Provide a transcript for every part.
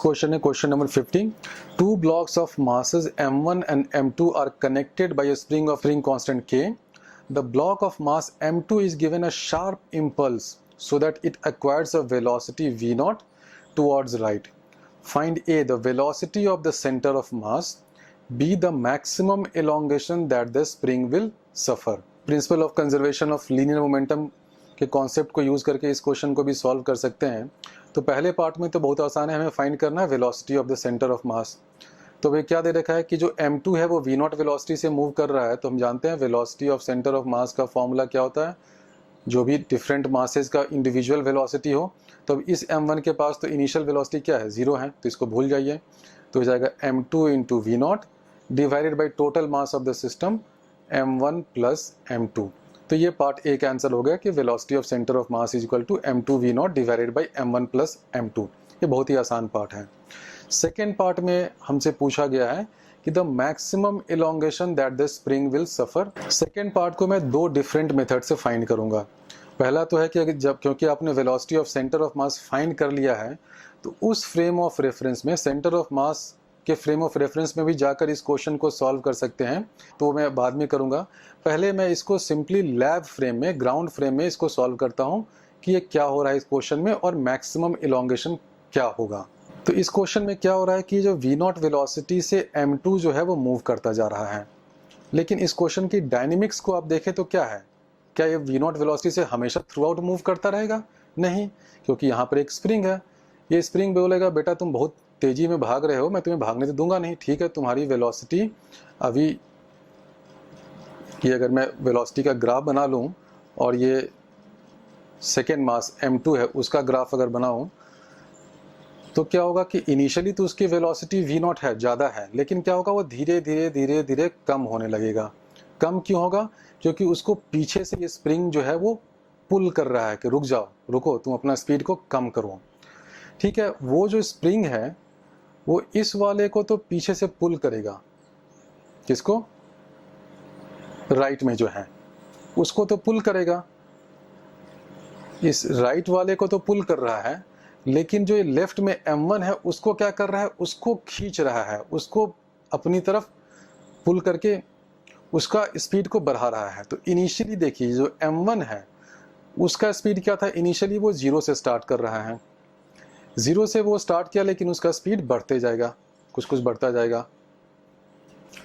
question है question number 15. Two blocks of masses m1 and m2 are connected by a spring of spring constant k. The block of mass m2 is given a sharp impulse so that it acquires a velocity v0 towards right. Find A the velocity of the center of mass, B the maximum elongation that the spring will suffer. Principle of conservation of linear momentum के concept को use करके इस question को भी solve कर सकते हैं। तो पहले पार्ट में तो बहुत आसान है, हमें फाइंड करना है velocity of the centre of मास। तो वे क्या दे रखा है कि जो m2 है वो v0 वेलोसिटी से मूव कर रहा है। तो हम जानते हैं वेलोसिटी ऑफ सेंटर ऑफ मास का फॉर्मूला क्या होता है, जो भी डिफरेंट मासेस का इंडिविजुअल वेलोसिटी हो। तो अब इस m1 के पास तो इनिशियल वेलोसिटी क्या है, 0 है, तो इसको भूल जाइए। तो हो जाएगा m2 into v0 divided by total mass of the system m1 plus m2। तो ये पार्ट ए का आंसर हो गया कि velocity of centre of mass is equal to m2 v0 divided by m1 plus m2। ये बहुत ही आसान part है। सेकेंड पार्ट में हमसे पूछा गया है कि the maximum elongation that the spring will suffer. Second part को मैं दो डिफरेंट मेथड से फाइंड करूंगा। पहला तो है कि जब क्योंकि आपने velocity of centre of mass find कर लिया है तो उस फ्रेम ऑफ रेफरेंस में सेंटर ऑफ मास के फ्रेम ऑफ रेफरेंस में भी जाकर इस क्वेश्चन को सॉल्व कर सकते हैं। तो मैं बाद में करूंगा। पहले मैं इसको सिंपली लैब फ्रेम में, ग्राउंड फ्रेम में इसको सॉल्व करता हूं कि ये क्या हो रहा है इस क्वेश्चन में और मैक्सिमम इलोंगेशन क्या होगा। तो इस क्वेश्चन में क्या हो रहा है कि जो v0 वेलोसिटी से m2 जो है वो मूव करता जा रहा है। लेकिन इस क्वेश्चन की डायनेमिक्स को आप देखें तो क्या है, क्या ये v0 वेलोसिटी से हमेशा थ्रू आउट मूव करता रहेगा? नहीं, क्योंकि यहाँ पर एक स्प्रिंग है। ये स्प्रिंग बोलेगा बेटा तुम बहुत तेजी में भाग रहे हो, मैं तुम्हें भागने तो दूंगा नहीं। ठीक है, तुम्हारी वेलोसिटी अभी ये अगर मैं वेलोसिटी का ग्राफ बना लूं और ये सेकेंड मास m2 है उसका ग्राफ अगर बनाऊं तो क्या होगा कि इनिशियली तो उसकी वेलोसिटी v0 है, ज़्यादा है, लेकिन क्या होगा वो धीरे धीरे धीरे धीरे कम होने लगेगा। कम क्यों होगा? क्योंकि उसको पीछे से ये स्प्रिंग जो है वो पुल कर रहा है कि रुक जाओ, रुको, तुम अपना स्पीड को कम करो। ठीक है, वो जो स्प्रिंग है वो इस वाले को तो पीछे से पुल करेगा, किसको? राइट में जो है उसको तो पुल करेगा, इस राइट वाले को तो पुल कर रहा है, लेकिन जो ये लेफ्ट में m1 है उसको क्या कर रहा है, उसको खींच रहा है, उसको अपनी तरफ पुल करके उसका स्पीड को बढ़ा रहा है। तो इनिशियली देखिए जो m1 है उसका स्पीड क्या था, इनिशियली वो 0 से स्टार्ट कर रहा है। 0 से वो स्टार्ट किया लेकिन उसका स्पीड बढ़ते जाएगा, कुछ कुछ बढ़ता जाएगा।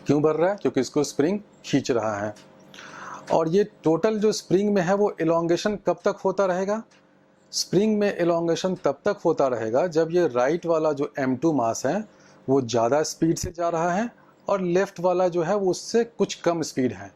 क्यों बढ़ रहा है? क्योंकि इसको स्प्रिंग खींच रहा है। और ये टोटल जो स्प्रिंग में है वो इलोंगेशन कब तक होता रहेगा? स्प्रिंग में इलोंगेशन तब तक होता रहेगा जब ये राइट वाला जो m2 मास है वो ज़्यादा स्पीड से जा रहा है और लेफ्ट वाला जो है वो उससे कुछ कम स्पीड है।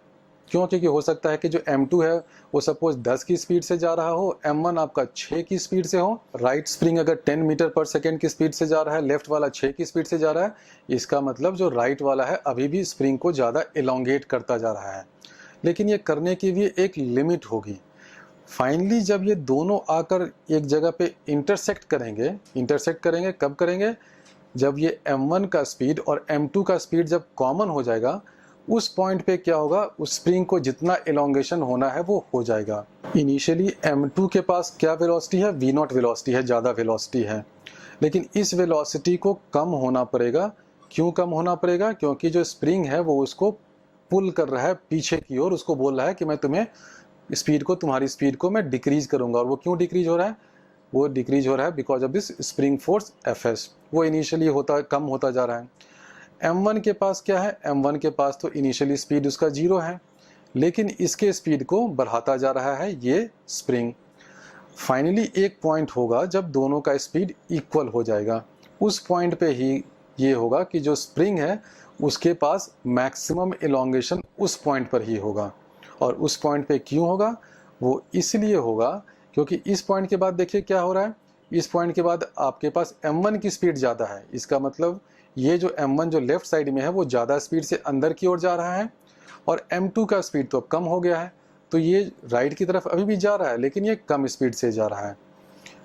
क्यों? क्योंकि हो सकता है कि जो m2 है वो सपोज 10 की स्पीड से जा रहा हो, m1 आपका 6 की स्पीड से हो। राइट स्प्रिंग अगर 10 मीटर पर सेकेंड की स्पीड से जा रहा है, लेफ्ट वाला 6 की स्पीड से जा रहा है, इसका मतलब जो राइट वाला है अभी भी स्प्रिंग को ज़्यादा इलोंगेट करता जा रहा है। लेकिन ये करने की भी एक लिमिट होगी। फाइनली जब ये दोनों आकर एक जगह पे इंटरसेक्ट करेंगे कब करेंगे? जब ये m1 का स्पीड और m2 का स्पीड जब कॉमन हो जाएगा, उस पॉइंट पे क्या होगा, उस स्प्रिंग को जितना इलोंगेशन होना है वो हो जाएगा। इनिशियली m2 के पास क्या वेलोसिटी है, v0 वेलोसिटी है, ज़्यादा वेलोसिटी है, लेकिन इस वेलोसिटी को कम होना पड़ेगा। क्यों कम होना पड़ेगा? क्योंकि जो स्प्रिंग है वो उसको पुल कर रहा है पीछे की ओर, उसको बोल रहा है कि मैं तुम्हें स्पीड को, तुम्हारी स्पीड को मैं डिक्रीज करूंगा। और वो क्यों डिक्रीज हो रहा है? वो डिक्रीज हो रहा है because of this spring force Fs। वो इनिशियली कम होता जा रहा है। m1 के पास क्या है? m1 के पास तो इनिशियली स्पीड उसका 0 है, लेकिन इसके स्पीड को बढ़ाता जा रहा है ये स्प्रिंग। फाइनली एक पॉइंट होगा जब दोनों का स्पीड इक्वल हो जाएगा। उस पॉइंट पे ही ये होगा कि जो स्प्रिंग है उसके पास मैक्सिमम इलोंगेशन उस पॉइंट पर ही होगा। और उस पॉइंट पे क्यों होगा? वो इसलिए होगा क्योंकि इस पॉइंट के बाद देखिए क्या हो रहा है। इस पॉइंट के बाद आपके पास m1 की स्पीड ज़्यादा है, इसका मतलब ये जो m1 जो लेफ्ट साइड में है वो ज़्यादा स्पीड से अंदर की ओर जा रहा है और m2 का स्पीड तो अब कम हो गया है, तो ये राइट की तरफ अभी भी जा रहा है लेकिन ये कम स्पीड से जा रहा है।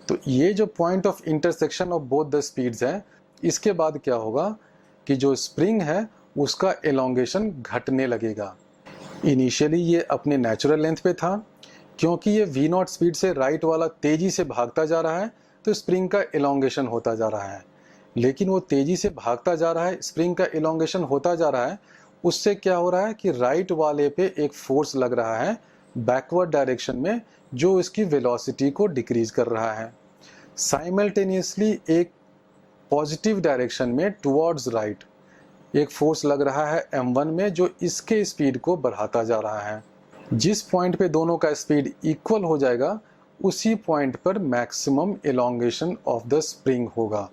तो ये जो point of intersection of both the speeds हैं, इसके बाद क्या होगा कि जो स्प्रिंग है उसका एलोंगेशन घटने लगेगा। इनिशियली ये अपने नेचुरल लेंथ पे था, क्योंकि ये v0 स्पीड से राइट वाला तेजी से भागता जा रहा है तो स्प्रिंग का एलोंगेशन होता जा रहा है। लेकिन वो तेजी से भागता जा रहा है, स्प्रिंग का इलोंगेशन होता जा रहा है, उससे क्या हो रहा है कि राइट वाले पे एक फोर्स लग रहा है बैकवर्ड डायरेक्शन में, जो इसकी वेलोसिटी को डिक्रीज कर रहा है। साइमल्टेनियसली एक पॉजिटिव डायरेक्शन में टुवर्ड्स राइट एक फोर्स लग रहा है m1 में, जो इसके स्पीड को बढ़ाता जा रहा है। जिस पॉइंट पे दोनों का स्पीड इक्वल हो जाएगा, उसी पॉइंट पर maximum elongation of the spring होगा।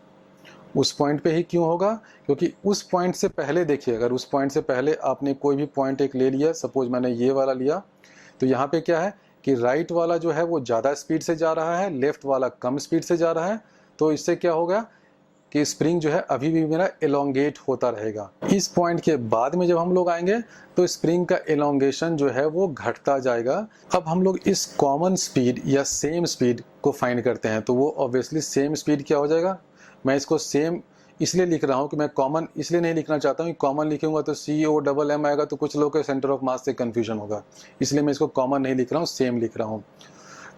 उस पॉइंट पे ही क्यों होगा? क्योंकि उस पॉइंट से पहले देखिए, अगर उस पॉइंट से पहले आपने कोई भी पॉइंट एक ले लिया, सपोज मैंने ये वाला लिया, तो यहाँ पे क्या है कि राइट वाला जो है वो ज़्यादा स्पीड से जा रहा है, लेफ्ट वाला कम स्पीड से जा रहा है। तो इससे क्या होगा कि स्प्रिंग जो है अभी भी मेरा एलोंगेट होता रहेगा। इस पॉइंट के बाद में जब हम लोग आएंगे तो स्प्रिंग का एलोंगेशन जो है वो घटता जाएगा। अब हम लोग इस कॉमन स्पीड या सेम स्पीड को फाइंड करते हैं, तो वो ऑब्वियसली सेम स्पीड क्या हो जाएगा। मैं इसको सेम इसलिए लिख रहा हूँ कि मैं कॉमन इसलिए नहीं लिखना चाहता हूँ, कॉमन लिखूंगा तो COMM आएगा, तो कुछ लोगों के सेंटर ऑफ मास से कंफ्यूजन होगा, इसलिए मैं इसको कॉमन नहीं लिख रहा हूँ, सेम लिख रहा हूँ।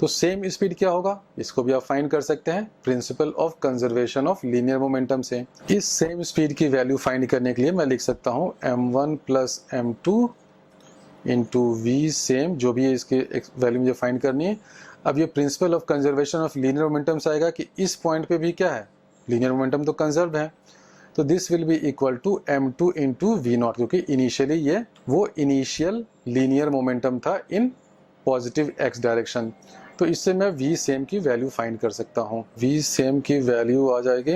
तो सेम स्पीड क्या होगा, इसको भी आप फाइंड कर सकते हैं principle of conservation of linear momentum से। इस सेम स्पीड की वैल्यू फाइंड करने के लिए मैं लिख सकता हूँ m1 plus m2 into v same, जो भी है इसकी वैल्यू मुझे फाइंड करनी है। अब ये principle of conservation of linear momentum से आएगा कि इस पॉइंट पे भी क्या है, लीनियर मोमेंटम तो कंजर्व है, तो this will be equal to m2 into v0, क्योंकि इनिशियली ये वो इनिशियल लीनियर मोमेंटम था इन पॉजिटिव x डायरेक्शन। तो इससे मैं v सेम की वैल्यू फाइंड कर सकता हूँ। v सेम की वैल्यू आ जाएगी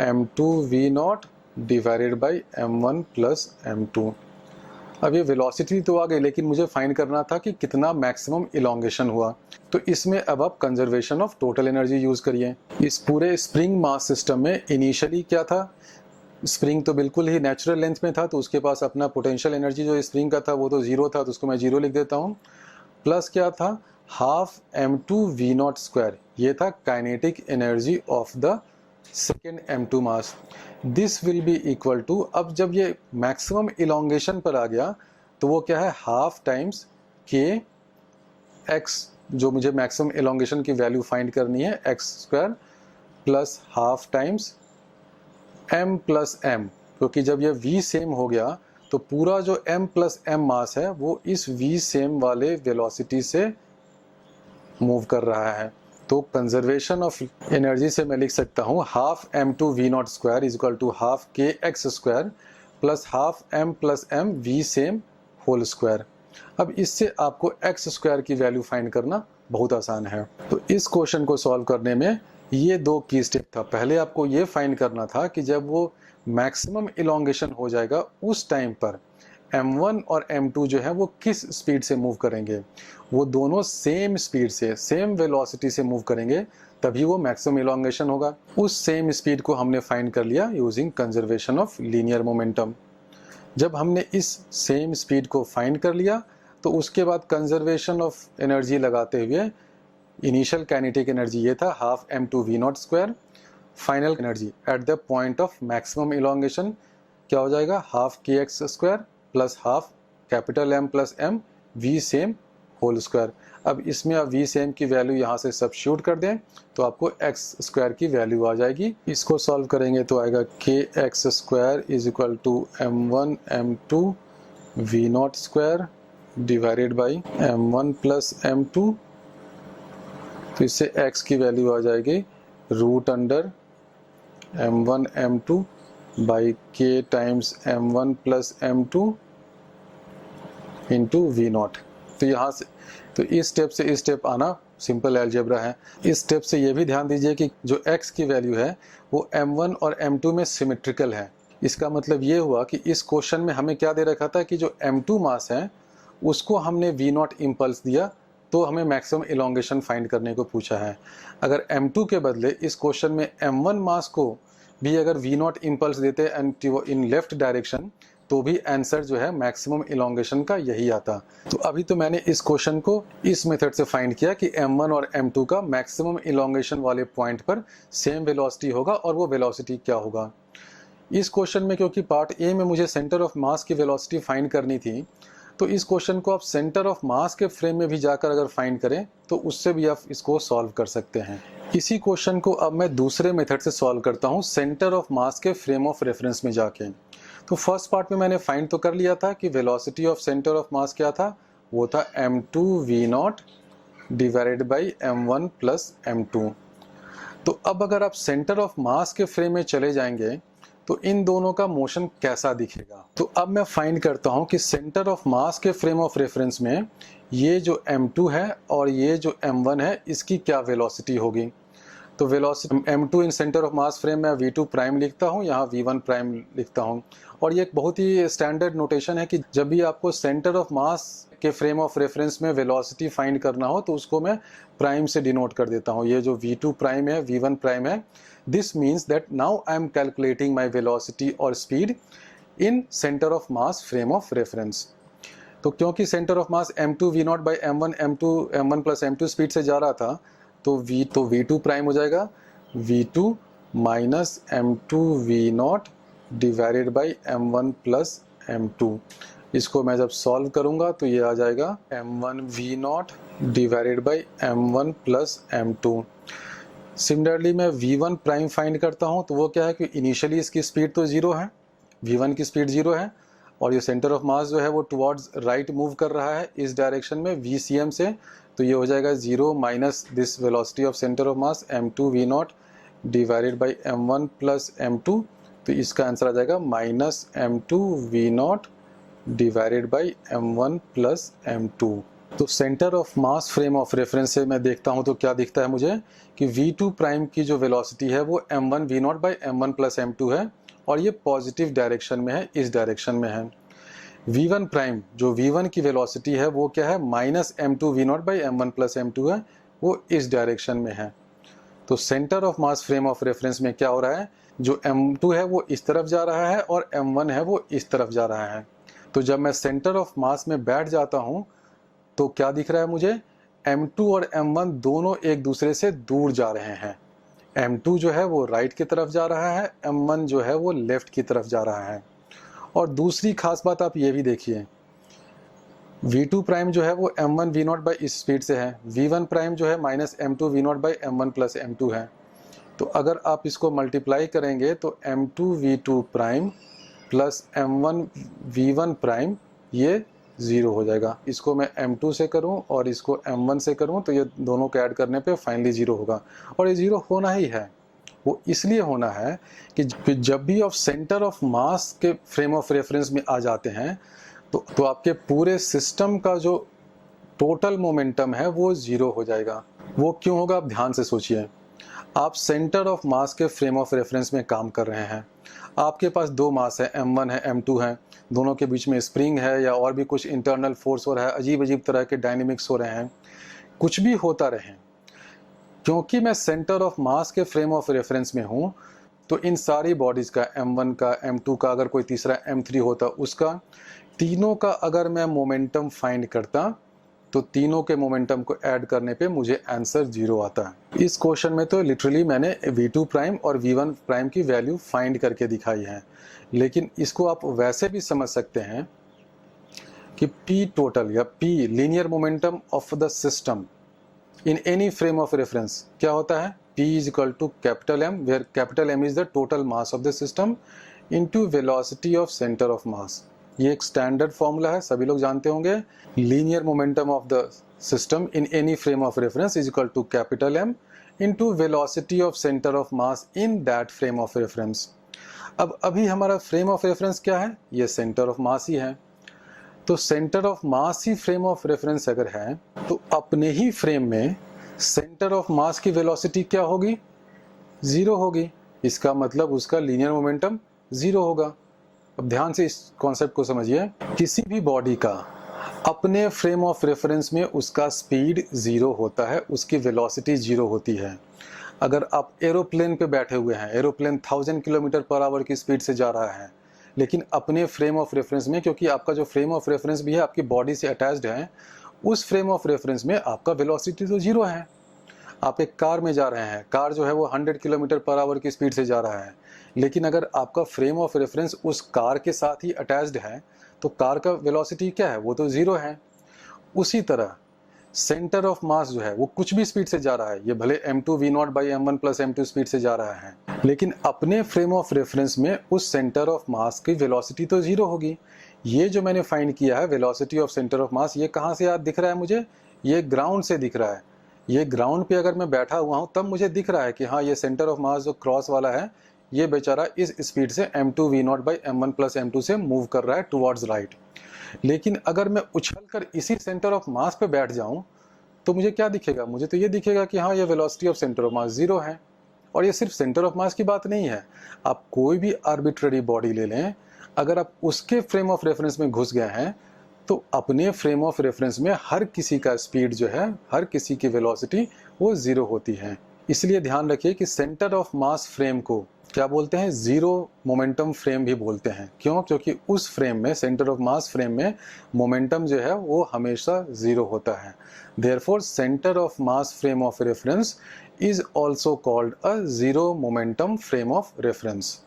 m2 v0 divided by m1 plus m2। अब ये वेलोसिटी तो आ गई, लेकिन मुझे फाइंड करना था कि कितना मैक्सिमम इलोंगेशन हुआ। तो इसमें अब आप conservation of total energy use करिए। इस पूरे स्प्रिंग मास सिस्टम में इनिशियली क्या था, स्प्रिंग तो बिल्कुल ही नेचुरल लेंथ में था, तो उसके पास अपना पोटेंशियल एनर्जी जो स्प्रिंग का था वो तो जीरो था, तो उसको मैं जीरो लिख देता हूँ। प्लस क्या था, हाफ m2 v0 स्क्वायर, ये था kinetic energy of the second m2 mass. This will be equal to, अब जब ये मैक्सिमम इलोंगेशन पर आ गया तो वो क्या है, हाफ टाइम्स k x, जो मुझे मैक्सिमम इलोंगेशन की वैल्यू फाइंड करनी है, x square plus half times m plus m, क्योंकि जब ये v सेम हो गया तो पूरा जो m प्लस m मास है वो इस v सेम वाले वेलोसिटी से मूव कर रहा है। तो कंजर्वेशन ऑफ एनर्जी से मैं लिख सकता हूँ half m2 v0 square is equal to half k x square plus half m plus m v same whole square. अब इससे आपको x स्क्वायर की वैल्यू फाइंड करना बहुत आसान है। तो इस क्वेश्चन को सॉल्व करने में ये दो की स्टेप था। पहले आपको ये फाइंड करना था कि जब वो मैक्सिमम इलोंगेशन हो जाएगा उस टाइम पर m1 और m2 जो है वो किस स्पीड से मूव करेंगे। वो दोनों सेम स्पीड से, सेम वेलोसिटी से मूव करेंगे, तभी वो मैक्सिमम इलोंगेशन होगा। उस सेम स्पीड को हमने फाइंड कर लिया using conservation of linear momentum. जब हमने इस सेम स्पीड को फाइंड कर लिया तो उसके बाद कंजर्वेशन ऑफ एनर्जी लगाते हुए इनिशियल काइनेटिक एनर्जी ये था half m2 v0 square, final energy at the point of maximum elongation क्या हो जाएगा, half kx square plus half capital M plus m v same whole square. अब इसमें आप v सेम की वैल्यू यहाँ से सब्स्टिट्यूट कर दें तो आपको x स्क्वायर की वैल्यू आ जाएगी। इसको सॉल्व करेंगे तो आएगा kx square is equal to m1 m2 v0 square divided by m1 plus m2। तो इससे x की वैल्यू आ जाएगी root under m1 m2 by k times m1 plus m2 into v0। तो यहाँ से तो इस स्टेप से इस स्टेप आना सिंपल अलजेब्रा है। इस स्टेप से ये भी ध्यान दीजिए कि जो x की वैल्यू है वो m1 और m2 में सिमेट्रिकल है। इसका मतलब ये हुआ कि इस क्वेश्चन में हमें क्या दे रखा था कि जो m2 मास है उसको हमने v0 इम्पल्स दिया, तो हमें मैक्सिमम इलोंगेशन फाइंड करने को पूछा है। अगर m2 के बदले इस क्वेश्चन में m1 मास को भी अगर v0 इम्पल्स देते इन लेफ्ट डायरेक्शन तो भी आंसर जो है मैक्सिमम इलोंगेशन का यही आता। तो अभी तो मैंने इस क्वेश्चन को इस मेथड से फाइंड किया कि m1 और m2 का मैक्सिमम इलोंगेशन वाले पॉइंट पर सेम वेलोसिटी होगा और वो वेलोसिटी क्या होगा। इस क्वेश्चन में क्योंकि पार्ट ए में मुझे सेंटर ऑफ मास की वेलोसिटी फाइंड करनी थी, तो इस क्वेश्चन को आप सेंटर ऑफ मास के फ्रेम में भी जाकर अगर फाइंड करें तो उससे भी आप इसको सॉल्व कर सकते हैं। इसी क्वेश्चन को अब मैं दूसरे मेथड से सॉल्व करता हूँ, सेंटर ऑफ मास के फ्रेम ऑफ रेफरेंस में जाके। तो फर्स्ट पार्ट में मैंने फाइंड तो कर लिया था कि वेलोसिटी ऑफ सेंटर ऑफ मास क्या था, वो था m2 v0 divided by m1 plus m2। तो अब अगर आप सेंटर ऑफ मास के फ्रेम में चले जाएंगे तो इन दोनों का मोशन कैसा दिखेगा। तो अब मैं फाइंड करता हूं कि सेंटर ऑफ मास के फ्रेम ऑफ रेफरेंस में ये जो m2 है और ये जो m1 है इसकी क्या वेलोसिटी होगी। तो velocity m2 in centre of mass frame में v2 प्राइम लिखता हूं, यहाँ v1 प्राइम लिखता हूं। और ये एक बहुत ही स्टैंडर्ड नोटेशन है कि जब भी आपको सेंटर ऑफ मास के फ्रेम ऑफ रेफरेंस में वेलोसिटी फाइंड करना हो तो उसको मैं प्राइम से डिनोट कर देता हूँ। ये जो v2 प्राइम है, v1 प्राइम है, this means that now I am calculating my velocity और speed in centre of mass frame of reference. तो क्योंकि centre of mass m2 v0 by m1 m1 plus m2 speed से जा रहा था तो v2 प्राइम हो जाएगा v2 minus m2 v0 divided by m1 plus m2। इसको मैं जब सॉल्व करूंगा तो ये आ जाएगा m1 v0 divided by m1 plus m2। Similarly मैं v1 प्राइम फाइंड करता हूं तो वो क्या है कि इनिशियली इसकी स्पीड तो जीरो है, v1 की स्पीड जीरो है और ये सेंटर ऑफ मास जो है वो टुवर्ड्स राइट मूव कर रहा है इस डायरेक्शन में vcm से। तो ये हो जाएगा zero minus this velocity of centre of mass m2 v0 divided by m1 plus m2। तो इसका आंसर आ जाएगा minus m2 v0 divided by m1 plus m2। तो centre of mass frame of reference से मैं देखता हूं तो क्या दिखता है मुझे कि v2 प्राइम की जो वेलोसिटी है वो m1 v0 by m1 plus m2 है और ये पॉजिटिव डायरेक्शन में है, इस डायरेक्शन में है। v1 प्राइम जो v1 की वेलोसिटी है वो क्या है, minus m2 v0 by m1 plus m2 है, वो इस डायरेक्शन में है। तो centre of mass frame of reference में क्या हो रहा है, जो m2 है वो इस तरफ जा रहा है और m1 है वो इस तरफ जा रहा है। तो जब मैं सेंटर ऑफ मास में बैठ जाता हूं तो क्या दिख रहा है मुझे, m2 और m1 दोनों एक दूसरे से दूर जा रहे हैं। m2 जो है वो राइट की तरफ जा रहा है, m1 जो है वो लेफ्ट की तरफ जा रहा है। और दूसरी खास बात आप ये भी देखिए, v2 प्राइम जो है वो m1 v0 बाई इस स्पीड से है, v1 प्राइम जो है minus m2 v0 by m1 plus m2 है। तो अगर आप इसको मल्टीप्लाई करेंगे तो m2 v2 prime plus m1 v1 prime ये ज़ीरो हो जाएगा। इसको मैं m2 से करूं और इसको m1 से करूं तो ये दोनों को ऐड करने पे फाइनली ज़ीरो होगा। और ये ज़ीरो होना ही है, वो इसलिए होना है कि जब भी आप सेंटर ऑफ मास के फ्रेम ऑफ रेफरेंस में आ जाते हैं तो आपके पूरे सिस्टम का जो टोटल मोमेंटम है वो ज़ीरो हो जाएगा। वो क्यों होगा, आप ध्यान से सोचिए। आप सेंटर ऑफ मास के फ्रेम ऑफ रेफरेंस में काम कर रहे हैं, आपके पास दो मास है, m1 है m2 है, दोनों के बीच में स्प्रिंग है या और भी कुछ इंटरनल फोर्स हो रहा है, अजीब अजीब तरह के डायनेमिक्स हो रहे हैं, कुछ भी होता रहे, क्योंकि मैं सेंटर ऑफ मास के फ्रेम ऑफ रेफरेंस में हूँ तो इन सारी बॉडीज़ का, m1 का, m2 का, अगर कोई तीसरा m3 होता उसका, तीनों का अगर मैं मोमेंटम फाइंड करता तो तीनों के मोमेंटम को ऐड करने पे मुझे आंसर जीरो आता है। इस क्वेश्चन में तो लिटरली मैंने v2 प्राइम और v1 प्राइम की वैल्यू फाइंड करके दिखाई है, लेकिन इसको आप वैसे भी समझ सकते हैं कि p टोटल या p linear momentum of the system in any frame of reference क्या होता है, p is equal to capital M, where capital M is the total mass of the system into velocity of centre of mass. ये एक standard formula है, सभी लोग जानते होंगे। Linear momentum of the system in any frame of reference is equal to capital M into velocity of centre of mass in that frame of reference. अब अभी हमारा फ्रेम ऑफ रेफरेंस क्या है, ये सेंटर ऑफ मास ही है। तो centre of mass he frame of reference अगर है तो अपने ही फ्रेम में सेंटर ऑफ मास की वेलोसिटी क्या होगी, जीरो होगी। इसका मतलब उसका लीनियर मोमेंटम जीरो होगा। अब ध्यान से इस कॉन्सेप्ट को समझिए, किसी भी बॉडी का अपने फ्रेम ऑफ रेफरेंस में उसका स्पीड जीरो होता है, उसकी वेलोसिटी जीरो होती है। अगर आप एरोप्लेन पे बैठे हुए हैं, एरोप्लेन 1000 किलोमीटर पर आवर की स्पीड से जा रहा है, लेकिन अपने फ्रेम ऑफ रेफरेंस में, क्योंकि आपका जो फ्रेम ऑफ रेफरेंस भी है आपकी बॉडी से अटैच्ड है, उस फ्रेम ऑफ रेफरेंस में आपका वेलोसिटी तो जीरो है। आप एक कार में जा रहे हैं, कार जो है वो 100 किलोमीटर पर आवर की स्पीड से जा रहा है, लेकिन अगर आपका फ्रेम ऑफ रेफरेंस उस कार के साथ ही अटैच्ड है तो कार का वेलोसिटी क्या है, वो तो ज़ीरो है। उसी तरह सेंटर ऑफ मास जो है वो कुछ भी स्पीड से जा रहा है, ये भले m2 v0 by m1 plus m2 speed से जा रहा है, लेकिन अपने फ्रेम ऑफ रेफरेंस में उस सेंटर ऑफ मास की वेलोसिटी तो जीरो होगी। ये जो मैंने फाइंड किया है velocity of centre of mass, ये कहाँ से याद दिख रहा है मुझे? ये ग्राउंड से दिख रहा है। ये ग्राउंड पे अगर मैं बैठा हुआ हूँ तब मुझे दिख रहा है कि हाँ, ये सेंटर ऑफ मास जो क्रॉस वाला है ये बेचारा इस स्पीड से m2 v0 by m1 plus m2 से मूव कर रहा है टुवर्ड्स राइट। लेकिन अगर मैं उछलकर इसी सेंटर ऑफ मास पे बैठ जाऊं तो मुझे क्या दिखेगा? मुझे तो ये दिखेगा कि हाँ, ये velocity of centre of mass zero है। और ये सिर्फ सेंटर ऑफ मास की बात नहीं है, आप कोई भी आर्बिट्ररी बॉडी ले लें, अगर आप उसके फ्रेम ऑफ रेफरेंस में घुस गए हैं तो अपने फ्रेम ऑफ रेफरेंस में हर किसी का स्पीड जो है, हर किसी की वेलोसिटी वो जीरो होती है। इसलिए ध्यान रखिए कि सेंटर ऑफ मास फ्रेम को क्या बोलते हैं? जीरो मोमेंटम फ्रेम भी बोलते हैं। क्यों? क्योंकि उस फ्रेम में, सेंटर ऑफ मास फ्रेम में मोमेंटम जो है वो हमेशा जीरो होता है। Therefore centre of mass frame of reference is also called a zero momentum frame of reference.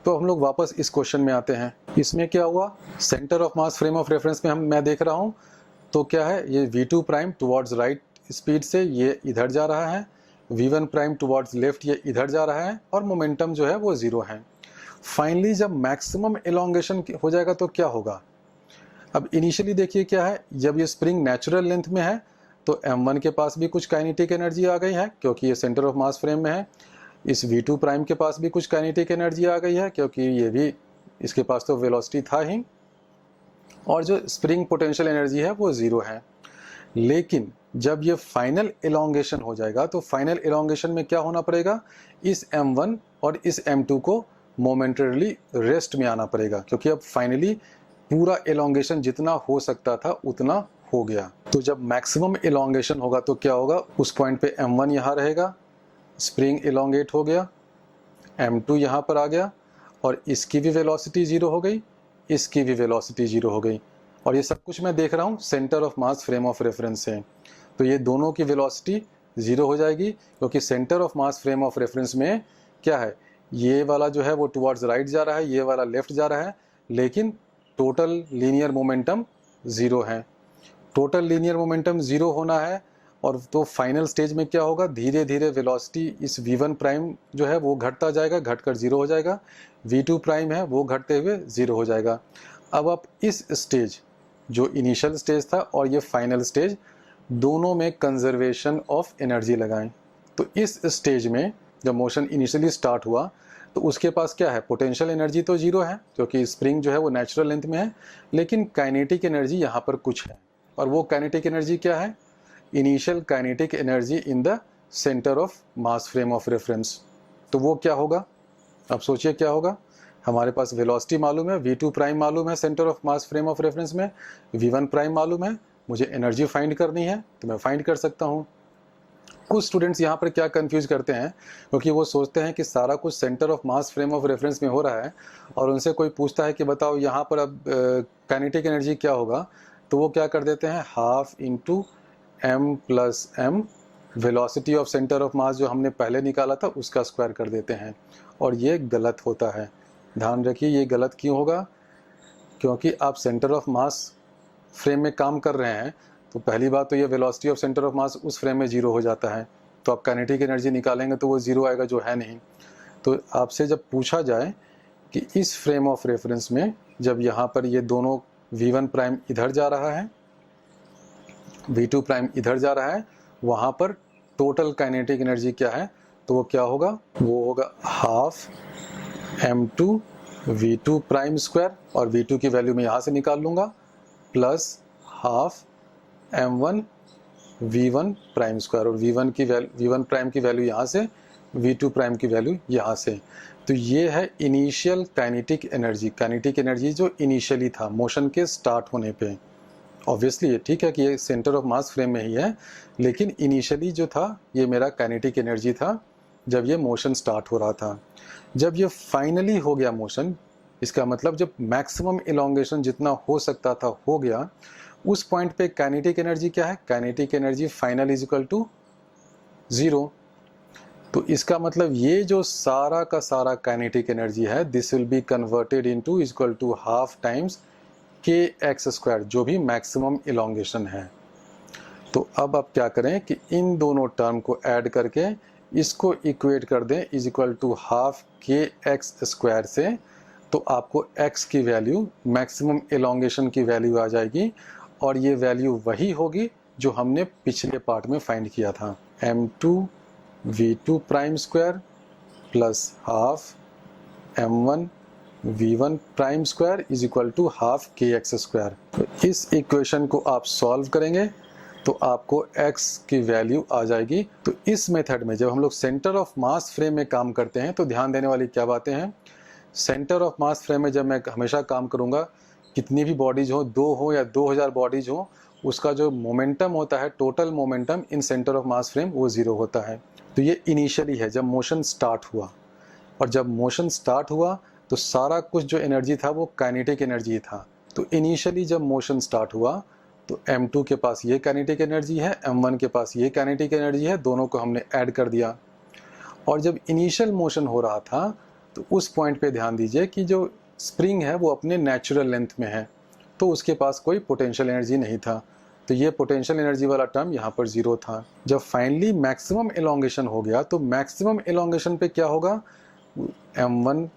तो हम लोग वापस इस क्वेश्चन में आते हैं। इसमें क्या हुआ? Centre of mass frame of reference में मैं देख रहा हूँ तो क्या है, ये v2 prime towards right speed से ये इधर जा रहा है, v1 प्राइम टुवर्ड्स लेफ्ट ये इधर जा रहा है, और मोमेंटम जो है वो जीरो है। फाइनली जब मैक्सिमम एलोंगेशन हो जाएगा तो क्या होगा? अब इनिशियली देखिए क्या है, जब ये स्प्रिंग नेचुरल लेंथ में है तो m1 के पास भी कुछ काइनेटिक एनर्जी आ गई है क्योंकि ये सेंटर ऑफ मास फ्रेम में है। इस v2 प्राइम के पास भी कुछ काइनेटिक एनर्जी आ गई है क्योंकि ये भी, इसके पास तो वेलोसिटी था ही, और जो स्प्रिंग पोटेंशियल एनर्जी है वो जीरो है। लेकिन जब ये फाइनल एलोंगेशन हो जाएगा तो फाइनल एलोंगेशन में क्या होना पड़ेगा? इस m1 और इस m2 को मोमेंटरली रेस्ट में आना पड़ेगा क्योंकि अब फाइनली पूरा एलोंगेशन जितना हो सकता था उतना हो गया। तो जब मैक्सिमम एलोंगेशन होगा तो क्या होगा? उस पॉइंट पे m1 यहाँ रहेगा, स्प्रिंग एलोंगेट हो गया, m2 यहाँ पर आ गया, और इसकी भी वेलोसिटी जीरो हो गई, इसकी भी वेलोसिटी जीरो हो गई, और ये सब कुछ मैं देख रहा हूँ centre of mass frame of reference से। तो ये दोनों की वेलोसिटी जीरो हो जाएगी क्योंकि centre of mass frame of reference में क्या है, ये वाला जो है वो टुवर्ड्स राइट जा रहा है, ये वाला लेफ्ट जा रहा है, लेकिन टोटल लीनियर मोमेंटम जीरो है। टोटल लीनियर मोमेंटम जीरो होना है, और तो फाइनल स्टेज में क्या होगा? धीरे धीरे वेलोसिटी इस v1 प्राइम जो है वो घटता जाएगा, घटकर जीरो हो जाएगा, v2 प्राइम है वो घटते हुए जीरो हो जाएगा। अब आप इस स्टेज, जो इनिशियल स्टेज था और ये फाइनल स्टेज, दोनों में कंजर्वेशन ऑफ एनर्जी लगाएं। तो इस स्टेज में जब मोशन इनिशियली स्टार्ट हुआ तो उसके पास क्या है? पोटेंशियल एनर्जी तो जीरो है क्योंकि स्प्रिंग जो है वो नेचुरल लेंथ में है, लेकिन काइनेटिक एनर्जी यहाँ पर कुछ है, और वो काइनेटिक एनर्जी क्या है? Initial kinetic energy in the centre of mass frame of reference. तो वो क्या होगा? अब सोचिए क्या होगा। हमारे पास वेलोसिटी मालूम है, v2 प्राइम मालूम है centre of mass frame of reference में, v1 प्राइम मालूम है, मुझे एनर्जी फाइंड करनी है तो मैं फाइंड कर सकता हूँ। कुछ स्टूडेंट्स यहाँ पर क्या कंफ्यूज करते हैं क्योंकि वो सोचते हैं कि सारा कुछ centre of mass frame of reference में हो रहा है, और उनसे कोई पूछता है कि बताओ यहाँ पर अब काइनेटिक एनर्जी क्या होगा, तो वो क्या कर देते हैं? Half into m plus m velocity of centre of मास जो हमने पहले निकाला था उसका स्क्वायर कर देते हैं, और ये गलत होता है। ध्यान रखिए ये गलत क्यों होगा? क्योंकि आप सेंटर ऑफ मास फ्रेम में काम कर रहे हैं तो पहली बात तो ये वेलोसिटी ऑफ सेंटर ऑफ मास उस फ्रेम में जीरो हो जाता है, तो आप काइनेटिक एनर्जी निकालेंगे तो वो जीरो आएगा जो है नहीं। तो आपसे जब पूछा जाए कि इस फ्रेम ऑफ रेफरेंस में जब यहाँ पर ये दोनों v1 प्राइम इधर जा रहा है, v2 प्राइम इधर जा रहा है, वहाँ पर टोटल काइनेटिक एनर्जी क्या है? तो वो क्या होगा? वो होगा half m2 v2 prime square, और v2 की वैल्यू मैं यहाँ से निकाल लूँगा, plus half m1 v1 prime square, और v1 प्राइम की वैल्यू यहाँ से, v2 प्राइम की वैल्यू यहाँ से। तो ये है इनिशियल काइनेटिक एनर्जी जो इनिशियली था मोशन के स्टार्ट होने पे। ऑब्वियसली ये ठीक है कि ये सेंटर ऑफ मास फ्रेम में ही है, लेकिन इनिशियली जो था ये मेरा काइनेटिक एनर्जी था जब ये मोशन स्टार्ट हो रहा था। जब ये फाइनली हो गया मोशन, इसका मतलब जब मैक्सिमम एलोंगेशन जितना हो सकता था हो गया, उस पॉइंट पे काइनेटिक एनर्जी क्या है? Kinetic energy final is equal to zero. तो इसका मतलब ये जो सारा का सारा काइनेटिक एनर्जी है, this will be converted into equal to half times kx square, जो भी मैक्सिमम एलोंगेशन है। तो अब आप क्या करें कि इन दोनों टर्म को ऐड करके इसको इक्वेट कर दें is equal to half k x square से, तो आपको x की वैल्यू मैक्सिमम एलोंगेशन की वैल्यू आ जाएगी और ये वैल्यू वही होगी जो हमने पिछले पार्ट में फाइंड किया था, m2 v2 prime square plus half m1 v1 prime square is equal to half k x square. तो इस इक्वेशन को आप सॉल्व करेंगे तो आपको x की वैल्यू आ जाएगी। तो इस मेथड में जब हम लोग सेंटर ऑफ मास फ्रेम में काम करते हैं तो ध्यान देने वाली क्या बातें हैं। सेंटर ऑफ मास फ्रेम में जब मैं हमेशा काम करूंगा, कितनी भी बॉडीज हो, 2 हो या 2000 बॉडीज हो, उसका जो मोमेंटम होता है, total momentum in centre of mass frame वो 0 होता है। तो ये इनिशियली है जब मोशन स्टार्ट हुआ, और जब मोशन स्टार्ट हुआ तो सारा कुछ जो एनर्जी था वो काइनेटिक एनर्जी था। तो इनिशियली जब मोशन स्टार्ट हुआ तो m2 के पास ये काइनेटिक एनर्जी है, m1 के पास ये काइनेटिक एनर्जी है, दोनों को हमने ऐड कर दिया। और जब इनिशियल मोशन हो रहा था तो उस पॉइंट पे ध्यान दीजिए कि जो स्प्रिंग है वो अपने नेचुरल लेंथ में है, तो उसके पास कोई पोटेंशियल एनर्जी नहीं था, तो ये पोटेंशियल एनर्जी वाला टर्म यहाँ पर 0 था। जब फाइनली मैक्सिमम एलोंगेशन हो गया तो मैक्सिमम एलोंगेशन पे क्या होगा, m1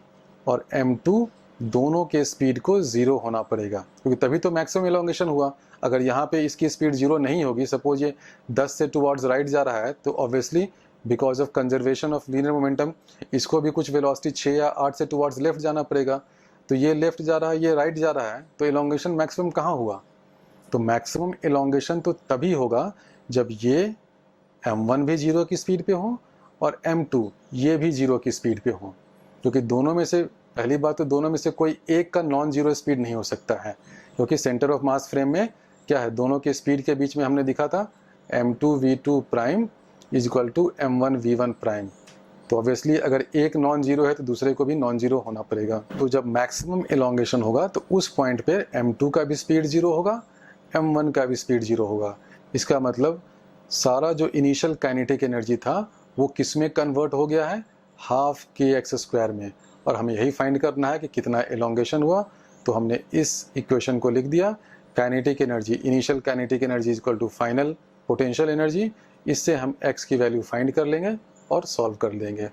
और m2 दोनों के स्पीड को 0 होना पड़ेगा, क्योंकि तभी तो मैक्सिमम एलोंगेशन हुआ। अगर यहाँ पे इसकी स्पीड 0 नहीं होगी, सपोज ये 10 से टुवर्ड्स राइट जा रहा है, तो obviously because of conservation of linear momentum इसको भी कुछ वेलोसिटी 6 या 8 से टुवर्ड्स लेफ्ट जाना पड़ेगा। तो ये लेफ्ट जा रहा है, ये राइट जा रहा है, तो एलोंगेशन मैक्सिमम कहाँ हुआ। तो मैक्सिमम एलोंगेशन तो तभी होगा जब ये m1 भी 0 की स्पीड पे हो और m2 ये भी 0 की स्पीड पे हो, क्योंकि दोनों में से, पहली बात तो दोनों में से कोई एक का नॉन जीरो स्पीड नहीं हो सकता है, क्योंकि सेंटर ऑफ मास फ्रेम में क्या है, दोनों के स्पीड के बीच में हमने दिखा था m2 v2 prime is equal to m1 v1 prime. तो ऑब्वियसली अगर एक नॉन जीरो है तो दूसरे को भी नॉन जीरो होना पड़ेगा। तो जब मैक्सिमम एलोंगेशन होगा तो उस पॉइंट पे m2 का भी स्पीड 0 होगा, m1 का भी स्पीड 0 होगा। इसका मतलब सारा जो इनिशियल काइनेटिक एनर्जी था वो किस में कन्वर्ट हो गया है, हाफ के एक्स स्क्वायर में। और हमें यही फाइंड करना है कि कितना एलोंगेशन हुआ, तो हमने इस इक्वेशन को लिख दिया, kinetic energy, initial kinetic energy equal to final potential energy. इससे हम x की वैल्यू फाइंड कर लेंगे और सॉल्व कर लेंगे।